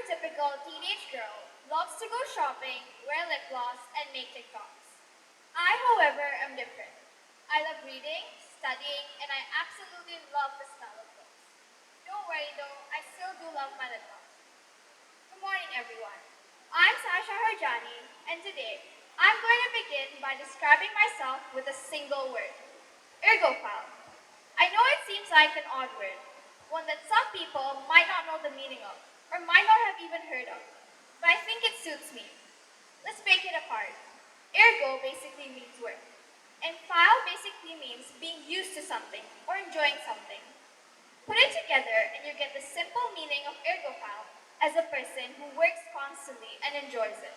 typical teenage girl loves to go shopping, wear lip gloss, and make TikToks. I, however, am different. I love reading, studying, and I absolutely love the smell of books. Don't worry though, I still do love my lip gloss. Good morning, everyone. I'm Sayesha Harjani, and today I'm going to begin by describing myself with a single word: ergophile. I know it seems like an odd word, one that some people might not know the meaning of, or might not have even heard of, but I think it suits me. Let's break it apart. Ergo basically means work, and file basically means being used to something or enjoying something. Put it together and you get the simple meaning of ergophile as a person who works constantly and enjoys it.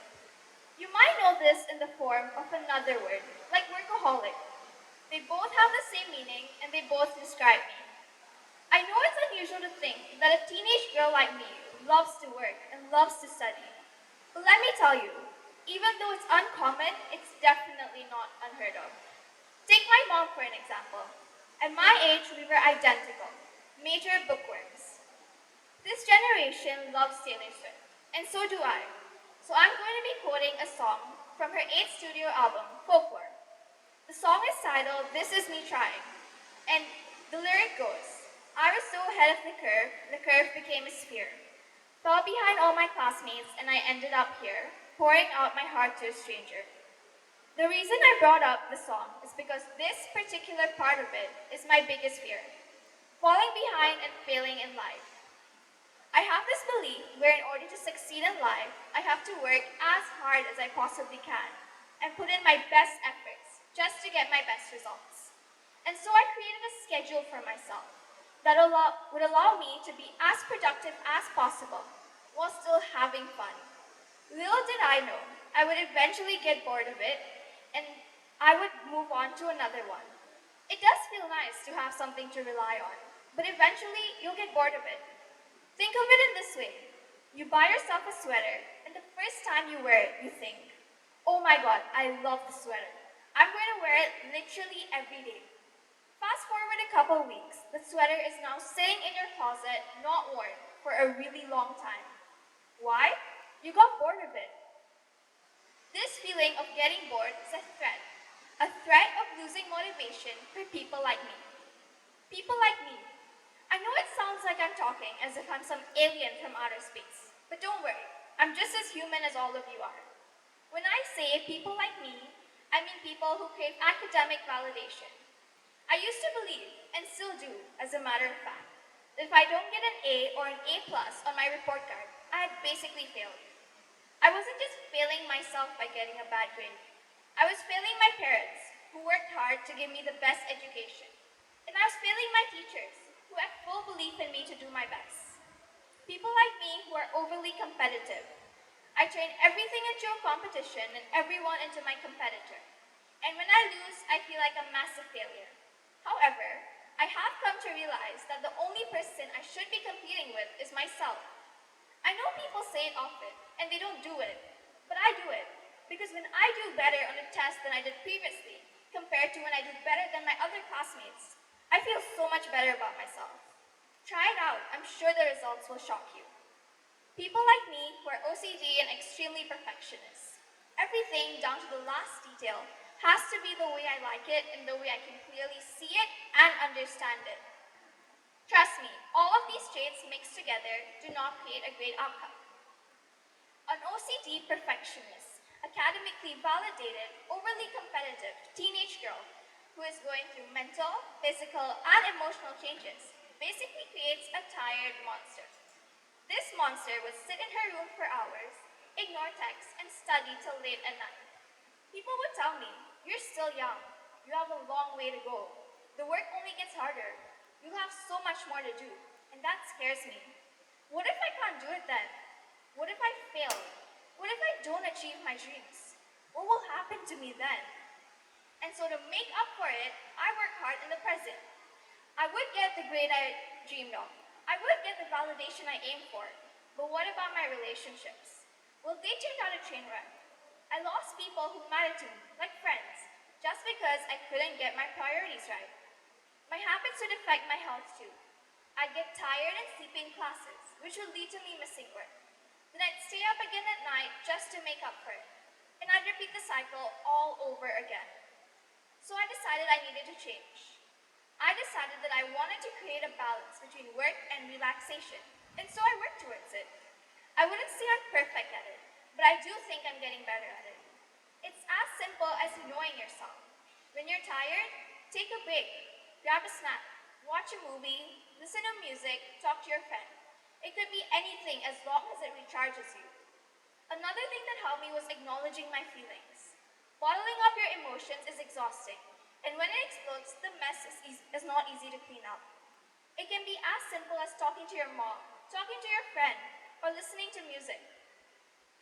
You might know this in the form of another word, like workaholic. They both have the same meaning and they both describe me. I know it's unusual to think that a teenage girl like me loves to work and loves to study. But let me tell you, even though it's uncommon, it's definitely not unheard of. Take my mom for an example. At my age, we were identical, major bookworms. This generation loves Taylor Swift, and so do I. So I'm going to be quoting a song from her 8th studio album, Folklore. The song is titled This Is Me Trying, and the lyric goes, I was so ahead of the curve became a sphere. Fell behind all my classmates, and I ended up here, pouring out my heart to a stranger. The reason I brought up the song is because this particular part of it is my biggest fear, falling behind and failing in life. I have this belief where in order to succeed in life, I have to work as hard as I possibly can and put in my best efforts just to get my best results. And so I created a schedule for myself that would allow me to be as productive as possible while still having fun. Little did I know, I would eventually get bored of it and I would move on to another one. It does feel nice to have something to rely on, but eventually you'll get bored of it. Think of it in this way. You buy yourself a sweater, and the first time you wear it, you think, oh my god, I love the sweater. I'm going to wear it literally every day. Fast forward a couple weeks, the sweater is now sitting in your closet, not worn, for a really long time. Why? You got bored of it. This feeling of getting bored is a threat of losing motivation for people like me. People like me. I know it sounds like I'm talking as if I'm some alien from outer space, but don't worry, I'm just as human as all of you are. When I say people like me, I mean people who crave academic validation. I used to believe, and still do, as a matter of fact, that if I don't get an A or an A plus on my report card, I had basically failed. I wasn't just failing myself by getting a bad grade. I was failing my parents, who worked hard to give me the best education. And I was failing my teachers, who had full belief in me to do my best. People like me who are overly competitive. I turn everything into a competition and everyone into my competitor. And when I lose, I feel like a massive failure. However, I have come to realize that the only person I should be competing with is myself. I know people say it often, and they don't do it, but I do it. Because when I do better on a test than I did previously, compared to when I do better than my other classmates, I feel so much better about myself. Try it out, I'm sure the results will shock you. People like me who are OCD and extremely perfectionist. Everything, down to the last detail, has to be the way I like it and the way I can clearly see it and understand it. Trust me, all of these traits mixed together do not create a great outcome. An OCD perfectionist, academically validated, overly competitive teenage girl who is going through mental, physical, and emotional changes basically creates a tired monster. This monster would sit in her room for hours, ignore texts, and study till late at night. People would tell me, you're still young. You have a long way to go. The work only gets harder. You'll have so much more to do, and that scares me. What if I can't do it then? What if I fail? What if I don't achieve my dreams? What will happen to me then? And so to make up for it, I work hard in the present. I would get the grade I dreamed of. I would get the validation I aimed for. But what about my relationships? Well, they turned out a train wreck. I lost people who mattered to me, like friends, just because I couldn't get my priorities right. My habits would affect my health too. I'd get tired and sleep in classes, which would lead to me missing work. Then I'd stay up again at night just to make up for it. And I'd repeat the cycle all over again. So I decided I needed to change. I decided that I wanted to create a balance between work and relaxation, and so I worked towards it. I wouldn't say I'm perfect at it, but I do think I'm getting better at it. It's as simple as knowing yourself. When you're tired, take a break, grab a snack, watch a movie, listen to music, talk to your friend. It could be anything as long as it recharges you. Another thing that helped me was acknowledging my feelings. Bottling up your emotions is exhausting, and when it explodes, the mess is not easy to clean up. It can be as simple as talking to your mom, talking to your friend, or listening to music.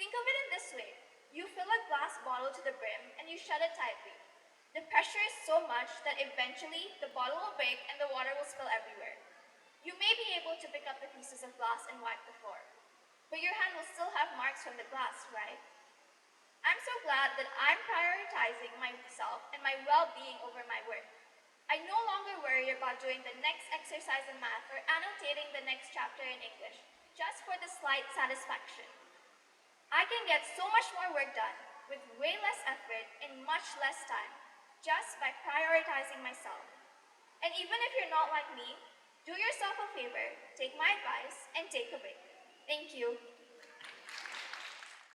Think of it in this way. You fill a glass bottle to the brim and you shut it tightly. The pressure is so much that eventually the bottle will break and the water will spill everywhere. You may be able to pick up the pieces of glass and wipe the floor, but your hand will still have marks from the glass, right? I'm so glad that I'm prioritizing myself and my well-being over my work. I no longer worry about doing the next exercise in math or annotating the next chapter in English, just for the slight satisfaction. I can get so much more work done with way less effort in much less time, just by prioritizing myself. And even if you're not like me, do yourself a favor, take my advice, and take a break. Thank you.